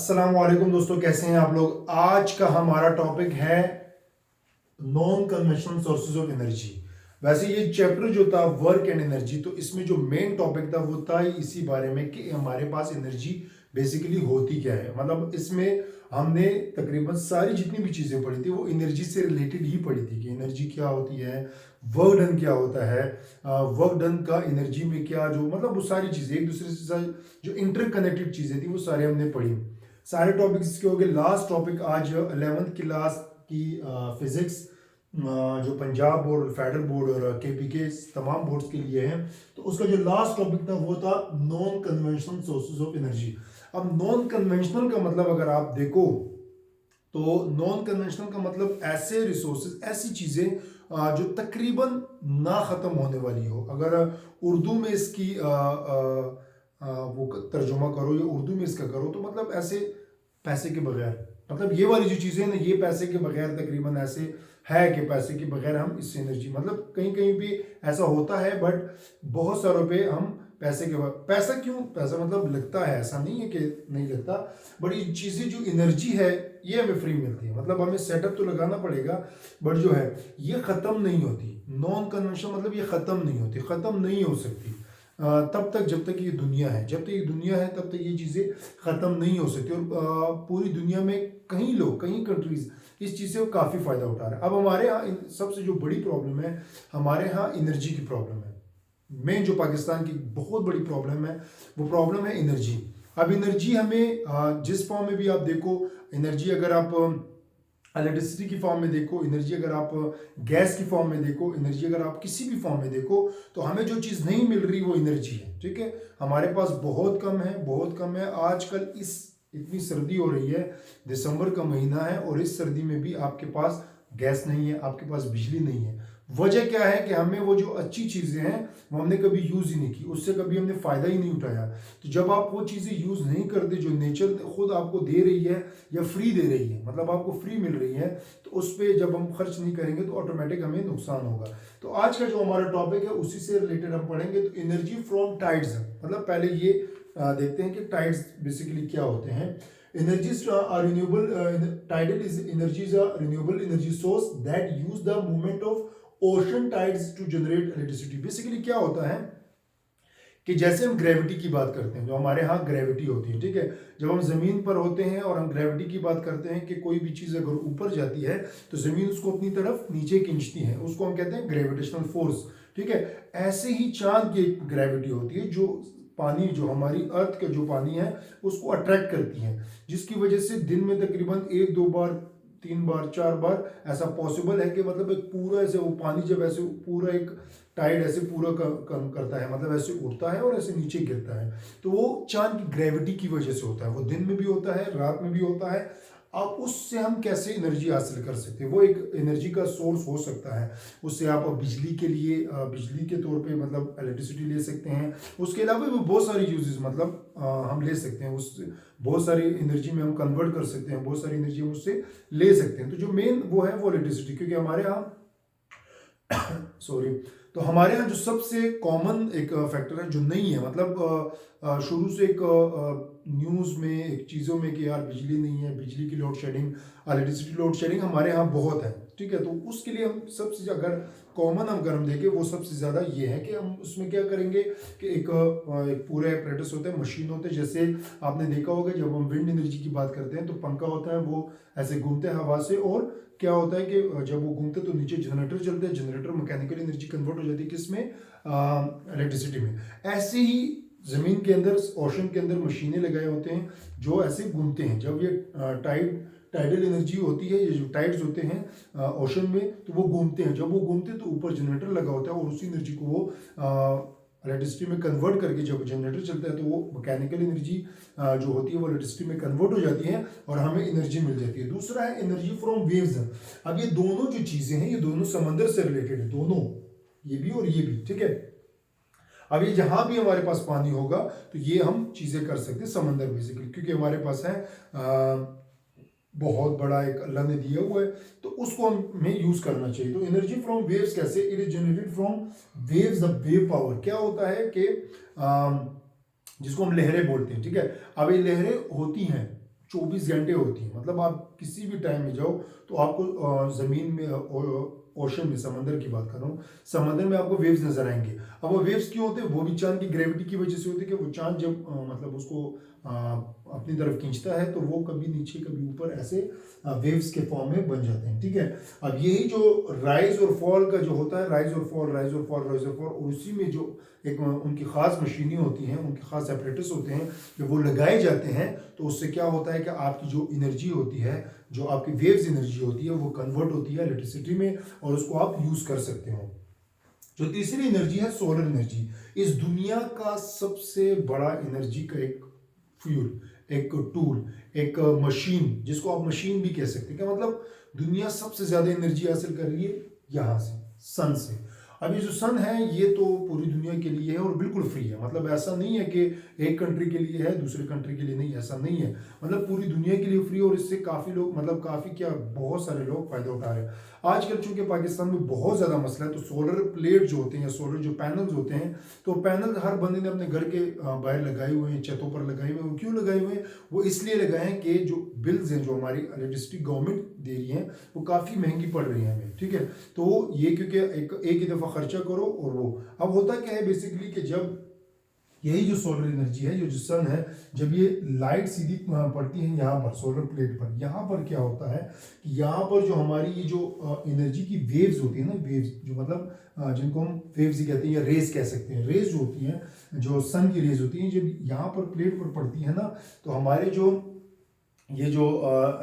अस्सलाम वालेकुम दोस्तों, कैसे हैं आप लोग। आज का हमारा टॉपिक है non conventional sources of energy. वैसे ये चैप्टर जो था वर्क एंड एनर्जी, तो इसमें जो मेन टॉपिक था वो था इसी बारे में कि हमारे पास एनर्जी बेसिकली होती क्या है। मतलब इसमें हमने तकरीबन सारी जितनी भी चीज़ें पढ़ी थी वो एनर्जी से रिलेटेड ही पढ़ी थी कि एनर्जी क्या होती है, वर्क डन क्या होता है, वर्क डन का एनर्जी में क्या जो मतलब वो सारी चीज़ें एक दूसरे से जो इंटरकनेक्टेड चीज़ें थी वो सारे हमने पढ़ी। सारे टॉपिक्स इसके हो गए। लास्ट टॉपिक आज 11th क्लास की फिजिक्स जो पंजाब बोर्ड, फेडरल बोर्ड और केपीके तमाम बोर्ड्स के लिए है, तो उसका जो लास्ट टॉपिक था वो था non conventional sources of energy. अब नॉन कन्वेंशनल का मतलब अगर आप देखो तो नॉन कन्वेंशनल का मतलब ऐसे रिसोर्सेज, ऐसी चीज़ें जो तकरीबन ना ख़त्म होने वाली हो। अगर उर्दू में इसकी वो तर्जुमा करो या उर्दू में इसका करो तो मतलब ऐसे पैसे के बगैर, मतलब ये वाली जो चीज़ें ना ये पैसे के बगैर तकरीबन ऐसे है कि पैसे के बगैर हम इससे एनर्जी, मतलब कहीं कहीं भी ऐसा होता है बट बहुत सारों पे हम पैसे के बाद, पैसा क्यों, पैसा मतलब लगता है, ऐसा नहीं है कि नहीं लगता, बट ये चीज़ें जो एनर्जी है ये हमें फ्री मिलती है। मतलब हमें सेटअप तो लगाना पड़ेगा बट जो है ये ख़त्म नहीं होती। नॉन कन्वेंशनल मतलब ये ख़त्म नहीं होती, ख़त्म नहीं हो सकती तब तक जब तक ये दुनिया है। जब तक ये दुनिया है तब तक ये चीज़ें ख़त्म नहीं हो सकती। और पूरी दुनिया में कई लोग, कई कंट्रीज़ इस चीज़ से काफ़ी फ़ायदा उठा रहे हैं। अब हमारे यहाँ सबसे जो बड़ी प्रॉब्लम है, हमारे यहाँ एनर्जी की प्रॉब्लम है। मेन जो पाकिस्तान की बहुत बड़ी प्रॉब्लम है वो प्रॉब्लम है एनर्जी। अब एनर्जी हमें जिस फॉर्म में भी आप देखो, एनर्जी अगर आप इलेक्ट्रिसिटी की फॉर्म में देखो, एनर्जी अगर आप गैस की फॉर्म में देखो, एनर्जी अगर आप किसी भी फॉर्म में देखो, तो हमें जो चीज़ नहीं मिल रही वो एनर्जी है। ठीक है, हमारे पास बहुत कम है, बहुत कम है। आजकल इतनी सर्दी हो रही है, दिसंबर का महीना है और इस सर्दी में भी आपके पास गैस नहीं है, आपके पास बिजली नहीं है। वजह क्या है कि हमें वो जो अच्छी चीज़ें हैं वो हमने कभी यूज़ ही नहीं की, उससे कभी हमने फ़ायदा ही नहीं उठाया। तो जब आप वो चीज़ें यूज़ नहीं करते जो नेचर खुद आपको दे रही है या फ्री दे रही है, मतलब आपको फ्री मिल रही है, तो उस पर जब हम खर्च नहीं करेंगे तो ऑटोमेटिक हमें नुकसान होगा। तो आज का जो हमारा टॉपिक है उसी से रिलेटेड हम पढ़ेंगे। तो एनर्जी फ्रॉम टाइड्स, मतलब पहले ये देखते हैं कि टाइड्स बेसिकली क्या होते हैं। Energies are renewable. Tidal is energy is a renewable energy source that use the movement of ocean tides to generate electricity. Basically क्या होता है कि जैसे हम ग्रेविटी की बात करते हैं, जो हमारे यहाँ ग्रेविटी होती है, ठीक है, जब हम ज़मीन पर होते हैं और हम ग्रेविटी की बात करते हैं कि कोई भी चीज़ अगर ऊपर जाती है तो ज़मीन उसको अपनी तरफ नीचे खींचती है, उसको हम कहते हैं ग्रेविटेशनल फोर्स। ठीक है, ऐसे ही चांद की ग्रेविटी होती है जो पानी, जो हमारी अर्थ का जो पानी है उसको अट्रैक्ट करती है, जिसकी वजह से दिन में तकरीबन 1-2 बार, 3 बार, 4 बार ऐसा पॉसिबल है कि मतलब एक पूरा ऐसे वो पानी जब ऐसे पूरा एक टाइड ऐसे पूरा कम करता है, मतलब ऐसे उड़ता है और ऐसे नीचे गिरता है, तो वो चांद की ग्रेविटी की वजह से होता है। वो दिन में भी होता है, रात में भी होता है। अब उससे हम कैसे एनर्जी हासिल कर सकते हैं, वो एक एनर्जी का सोर्स हो सकता है। उससे आप बिजली के लिए, बिजली के तौर पे मतलब इलेक्ट्रिसिटी ले सकते हैं। उसके अलावा भी बहुत सारी यूजेस मतलब हम ले सकते हैं, उससे बहुत सारी एनर्जी में हम कन्वर्ट कर सकते हैं, बहुत सारी एनर्जी हम उससे ले सकते हैं। तो जो मेन वो है वो इलेक्ट्रिसिटी, क्योंकि हमारे यहाँ सॉरी, तो हमारे यहाँ जो सबसे कॉमन एक फैक्टर है जो नहीं है, मतलब शुरू से एक न्यूज़ में, एक चीज़ों में कि यार बिजली नहीं है, बिजली की load shedding, electricity load shedding हमारे यहाँ बहुत है। ठीक है, तो उसके लिए हम सबसे अगर कॉमन अगर हम देखें वो सबसे ज़्यादा ये है कि हम उसमें क्या करेंगे कि एक पूरा एपरेटस होता है, मशीन होते हैं। जैसे आपने देखा होगा जब हम विंड एनर्जी की बात करते हैं तो पंखा होता है, वो ऐसे घूमते हैं हवा से, और क्या होता है कि जब वो घूमते तो नीचे जनरेटर चलते हैं, जनरेटर मैकेनिकल एनर्जी कन्वर्ट हो जाती है किसमें, इलेक्ट्रिसिटी में। ऐसे ही ज़मीन के अंदर, ओशन के अंदर मशीनें लगाए होते हैं जो ऐसे घूमते हैं। जब ये टाइडल एनर्जी होती है, ये जो टाइड्स होते हैं ओशन में, तो वो घूमते हैं। जब वो घूमते हैं तो ऊपर जनरेटर लगा होता है और उसी एनर्जी को वो इलेक्ट्रिसिटी में कन्वर्ट करके, जब जनरेटर चलता है तो वो मैकेनिकल एनर्जी जो होती है वो इलेक्ट्रिसिटी में कन्वर्ट हो जाती है और हमें एनर्जी मिल जाती है। दूसरा है एनर्जी फ्रॉम वेव्स। अब ये दोनों जो चीज़ें हैं ये दोनों समंदर से रिलेटेड है, दोनों, ये भी और ये भी। ठीक है, अब ये जहां भी हमारे पास पानी होगा तो ये हम चीज़ें कर सकते हैं समंदर बेसिकली, क्योंकि हमारे पास है बहुत बड़ा एक अल्लाह ने दिया हुआ है, तो उसको हमें यूज़ करना चाहिए। तो एनर्जी फ्रॉम वेव्स कैसे, it is generated from waves. The wave power क्या होता है कि जिसको हम लहरें बोलते हैं। ठीक है, अब ये लहरें होती हैं 24 घंटे होती है। मतलब आप किसी भी टाइम में जाओ तो आपको ज़मीन में ओशन में, समंदर की बात कर रहा हूँ, समंदर में आपको वेव्स नजर आएंगे। अब वो वेव्स क्यों होते हैं? वो भी चांद की ग्रेविटी की वजह से होते हैं कि वो चांद जब मतलब उसको अपनी तरफ खींचता है तो वो कभी नीचे कभी ऊपर ऐसे वेव्स के फॉर्म में बन जाते हैं। ठीक है, अब यही जो राइज और फॉल का जो होता है, राइज और फॉल, राइज और फॉल, राइज और फॉल, और उसी में जो एक उनकी खास मशीनें होती हैं, उनके खास एपरेटस होते हैं, जब वो लगाए जाते हैं तो उससे क्या होता है कि आपकी जो एनर्जी होती है, जो आपकी वेव्स एनर्जी होती है, वो कन्वर्ट होती है इलेक्ट्रिसिटी में और उसको आप यूज कर सकते हो। जो तीसरी एनर्जी है सोलर एनर्जी, इस दुनिया का सबसे बड़ा एनर्जी का एक फ्यूल, एक टूल, एक मशीन, जिसको आप मशीन भी कह सकते हैं। क्या मतलब? दुनिया सबसे ज्यादा एनर्जी हासिल कर रही है यहां से, सन से। अब ये जो सन है ये तो पूरी दुनिया के लिए है और बिल्कुल फ्री है। मतलब ऐसा नहीं है कि एक कंट्री के लिए है दूसरे कंट्री के लिए नहीं, ऐसा नहीं है। मतलब पूरी दुनिया के लिए फ्री, और इससे काफी लोग, मतलब काफी क्या, बहुत सारे लोग फायदा उठा रहे हैं। आजकल चूंकि पाकिस्तान में बहुत ज्यादा मसला है, तो सोलर प्लेट जो होते हैं या सोलर जो पैनल्स होते हैं, तो पैनल हर बंदे ने अपने घर के बाहर लगाए हुए हैं, छतों पर लगाए हुए हैं। क्यों लगाए हुए हैं? वो इसलिए लगाए हैं कि जो बिल्स हैं, जो हमारी इलेक्ट्रिसिटी गवर्नमेंट दे रही है, वो काफी महंगी पड़ रही है हमें। ठीक है, तो ये क्योंकि एक ही दफा खर्चा करो, और वो अब होता क्या है बेसिकली कि जब यही जो सोलर एनर्जी है, जो सन है, जब ये लाइट सीधी पड़ती है यहाँ पर सोलर प्लेट पर, यहाँ पर क्या होता है कि यहाँ पर जो हमारी ये जो एनर्जी की वेव्स होती है ना, वेव्स जो मतलब जिनको हम वेव्स ही कहते हैं या रेज कह सकते हैं, रेज जो होती हैं, जो सन की रेज होती हैं, जब यहाँ पर प्लेट पर पड़ती है ना, तो हमारे जो ये जो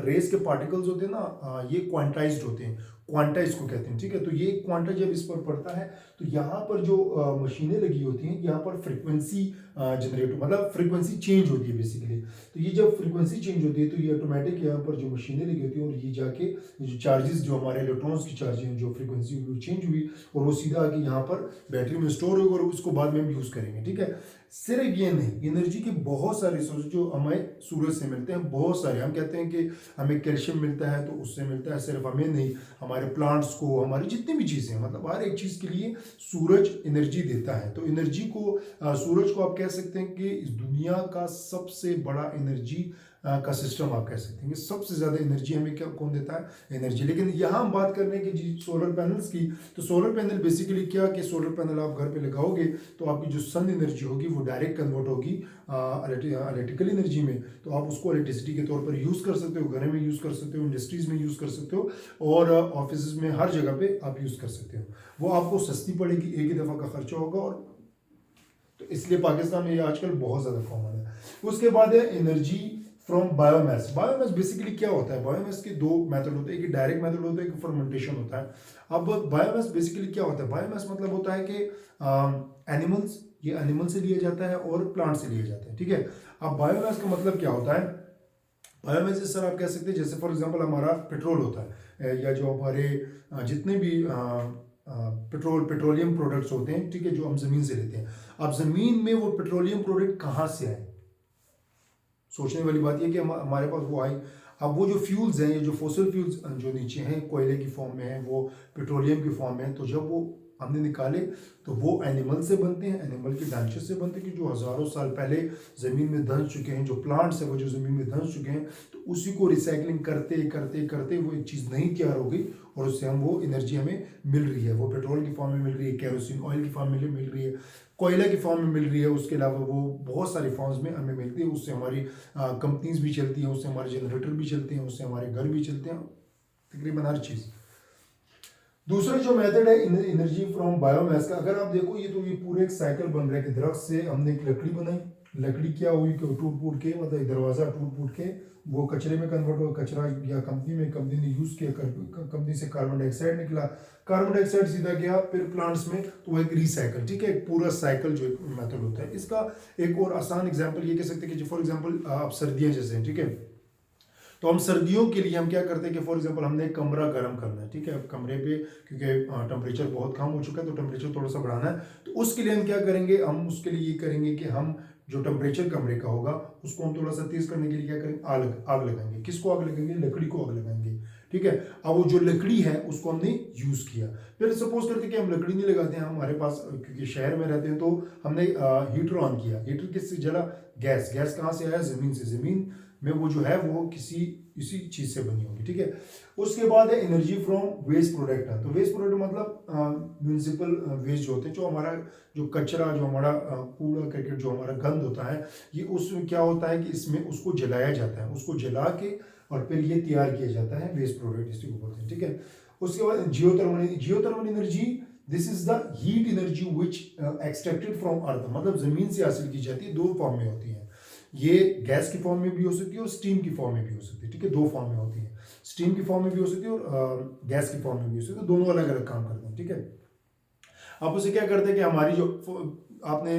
रेस के पार्टिकल्स होते हैं ना, ये क्वांटाइज्ड होते हैं, क्वांटा इसको कहते हैं। ठीक है, तो ये क्वांटा जब इस पर पड़ता है तो यहाँ पर जो मशीनें लगी होती हैं, यहाँ पर फ्रीक्वेंसी जनरेट, मतलब फ्रीक्वेंसी चेंज होती है बेसिकली। तो ये जब फ्रीक्वेंसी चेंज होती है तो ये ऑटोमेटिक यहाँ पर जो मशीनें लगी होती हैं, और ये जाके जो चार्जेस, जो हमारे इलेक्ट्रॉन्स की चार्जेस हैं, जो फ्रीक्वेंसी चेंज हुई, और वो सीधा आके यहाँ पर बैटरी में स्टोर होगा और उसको बाद में हम यूज़ करेंगे। ठीक है, सिर्फ ये नहीं, एनर्जी के बहुत सारे सोर्स जो हमें सूरज से मिलते हैं, बहुत सारे। हम कहते हैं कि हमें कैल्शियम मिलता है तो उससे मिलता है, सिर्फ हमें नहीं, हमारे प्लांट्स को, हमारी जितनी भी चीज़ें हैं, मतलब हर एक चीज़ के लिए सूरज एनर्जी देता है। तो एनर्जी को, सूरज को आप कह सकते हैं कि इस दुनिया का सबसे बड़ा एनर्जी का सिस्टम आप कह सकते हैं कि सबसे ज़्यादा एनर्जी हमें क्या, कौन देता है? एनर्जी। लेकिन यहाँ हम बात कर रहे हैं कि जी सोलर पैनल्स की, तो सोलर पैनल बेसिकली क्या, कि सोलर पैनल आप घर पे लगाओगे तो आपकी जो सन एनर्जी होगी वो डायरेक्ट कन्वर्ट होगी इलेक्ट्रिकल एनर्जी में। तो आप उसको इलेक्ट्रिसिटी के तौर पर यूज़ कर सकते हो, घर में यूज़ कर सकते हो, इंडस्ट्रीज में यूज़ कर सकते हो, और ऑफिस में, हर जगह पे आप यूज़ कर सकते हो। वो आपको सस्ती पड़ेगी, एक ही दफ़ा का खर्चा होगा, और तो इसलिए पाकिस्तान में ये आजकल बहुत ज़्यादा कॉमन है। उसके बाद है energy from biomass. Biomass basically क्या होता है? बायोमास के दो मेथड होते हैं, एक डायरेक्ट मेथड होता है, एक फर्मेंटेशन होता है। अब बायोमास बेसिकली क्या होता है? बायोमास मतलब होता है कि एनिमल्स, ये एनिमल से लिया जाता है और प्लांट से लिया जाता है। ठीक है, अब बायोमास का मतलब क्या होता है? बायोमास से सर आप कह सकते हैं, जैसे फॉर एग्जांपल हमारा पेट्रोल होता है, या जो हमारे जितने भी पेट्रोलियम प्रोडक्ट्स होते हैं, ठीक है, जो हम ज़मीन से लेते हैं। अब ज़मीन में वो पेट्रोलियम प्रोडक्ट कहाँ से आए? सोचने वाली बात यह कि हमारे पास वो आई। अब वो जो फ्यूल्स हैं, ये जो फोसिल फ्यूल्स जो नीचे हैं, कोयले की फॉर्म में है, वो पेट्रोलियम की फॉर्म में है, तो जब वो हमने निकाले तो वो एनिमल से बनते हैं, एनिमल के डांचे से बनते हैं, कि जो हज़ारों साल पहले ज़मीन में धंस चुके हैं, जो प्लांट्स हैं वो जो ज़मीन में धंस चुके हैं, तो उसी को रिसाइकलिंग करते करते करते वो एक चीज़ नई तैयार हो गई, और उससे हम वो एनर्जी हमें मिल रही है। वो पेट्रोल की फॉर्म में मिल रही है, केरोसिन ऑयल की फॉर्म में मिल रही है, कोयला की फॉर्म में मिल रही है, उसके अलावा वो बहुत सारे फॉर्म्स में हमें मिलती है। उससे हमारी कंपनीज भी चलती हैं, उससे हमारे जनरेटर भी चलते हैं, उससे हमारे घर भी चलते हैं, तकरीबन हर चीज़। दूसरा जो मेथड है एनर्जी फ्रॉम बायोमास का, अगर आप देखो, ये पूरे एक साइकिल बन रहा है कि दरख्त से हमने एक लकड़ी बनाई, लकड़ी क्या हुई कि टूट फूट के, मतलब दरवाज़ा टूट फूट के वो कचरे में कन्वर्ट हुआ, कचरा या कंपनी ने यूज़ किया, कंपनी से कार्बन डाइऑक्साइड निकला, कार्बन डाइऑक्साइड सीधा गया फिर प्लांट्स में, तो वो एक रिसाइकल। ठीक है, एक पूरा साइकिल जो एक मेथड होता है। इसका एक और आसान एग्जाम्पल ये कह सकते हैं कि फॉर एग्जाम्पल आप सर्दियाँ जैसे हैं, ठीक है, तो हम सर्दियों के लिए हम क्या करते हैं कि फॉर एग्जांपल हमने एक कमरा गर्म करना है। ठीक है, कमरे पे क्योंकि टेम्परेचर बहुत कम हो चुका है, तो टेम्परेचर थोड़ा सा बढ़ाना है, तो उसके लिए हम क्या करेंगे? हम उसके लिए ये करेंगे कि हम जो टेम्परेचर कमरे का होगा उसको हम थोड़ा सा तेज करने के लिए क्या करेंगे? आग लगाएंगे। किसको आग लगाएंगे? लकड़ी को आग लगाएंगे। ठीक है, अब वो जो लकड़ी है उसको हमने यूज किया, फिर सपोज करते कि हम लकड़ी नहीं लगाते हैं, हमारे पास क्योंकि शहर में रहते हैं, तो हमने हीटर ऑन किया, हीटर किससे जला? गैस। गैस कहाँ से आया? जमीन से। जमीन में वो जो है वो किसी इसी चीज़ से बनी होगी, ठीक है। उसके बाद है एनर्जी फ्रॉम वेस्ट प्रोडक्ट है। तो वेस्ट प्रोडक्ट मतलब म्यूनिसिपल वेस्ट जो होते हैं, जो हमारा जो कचरा, जो हमारा कूड़ा करकट, जो हमारा गंद होता है, ये उसमें क्या होता है कि इसमें उसको जलाया जाता है, उसको जला के और फिर ये तैयार किया जाता है वेस्ट प्रोडक्ट, इसी को बोलते हैं, ठीक है। उसके बाद geothermal energy, this is the heat energy which extracted from earth, मतलब जमीन से हासिल की जाती है, दो फॉर्म में होती है। ये गैस की फॉर्म में भी हो सकती है और स्टीम की फॉर्म में भी हो सकती है, ठीक है, दो फॉर्म में होती है। स्टीम की फॉर्म में भी हो सकती है और गैस की फॉर्म में भी हो सकती है, दोनों अलग अलग काम करते हैं, ठीक है। आप उसे क्या करते हैं कि हमारी जो आपने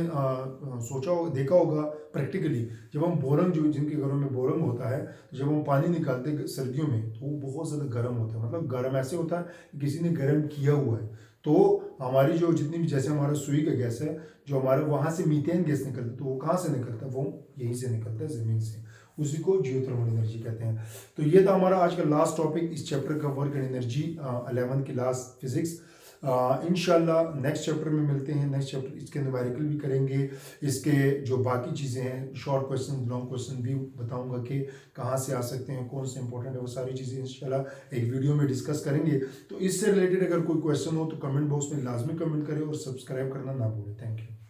सोचा हो, देखा होगा प्रैक्टिकली, जब हम बोरंग, जो जिनके घरों में बोरंग होता है, तो जब हम पानी निकालते हैं सर्दियों में तो वो बहुत ज़्यादा गर्म होता है, मतलब गर्म ऐसे होता है कि किसी ने गर्म किया हुआ है। तो हमारी जो जितनी भी, जैसे हमारा सुई का गैस है, जो हमारे वहाँ से मीथेन गैस निकलता है, तो वो कहाँ से निकलता है, वो यहीं से निकलता है, ज़मीन से, उसी को जियोथर्मल एनर्जी कहते हैं। तो ये था हमारा आज का लास्ट टॉपिक इस चैप्टर का, वर्क एंड एनर्जी 11th की लास्ट फिजिक्स। इंशाल्लाह नेक्स्ट चैप्टर में मिलते हैं। नेक्स्ट चैप्टर इसके न्यूमेरिकल भी करेंगे, इसके जो बाकी चीज़ें हैं, शॉर्ट क्वेश्चन, लॉन्ग क्वेश्चन भी बताऊंगा कि कहाँ से आ सकते हैं, कौन से इंपॉर्टेंट है, वो सारी चीज़ें इंशाल्लाह एक वीडियो में डिस्कस करेंगे। तो इससे रिलेटेड अगर कोई क्वेश्चन हो तो कमेंट बॉक्स में लाजमी कमेंट करें और सब्सक्राइब करना ना भूलें। Thank you.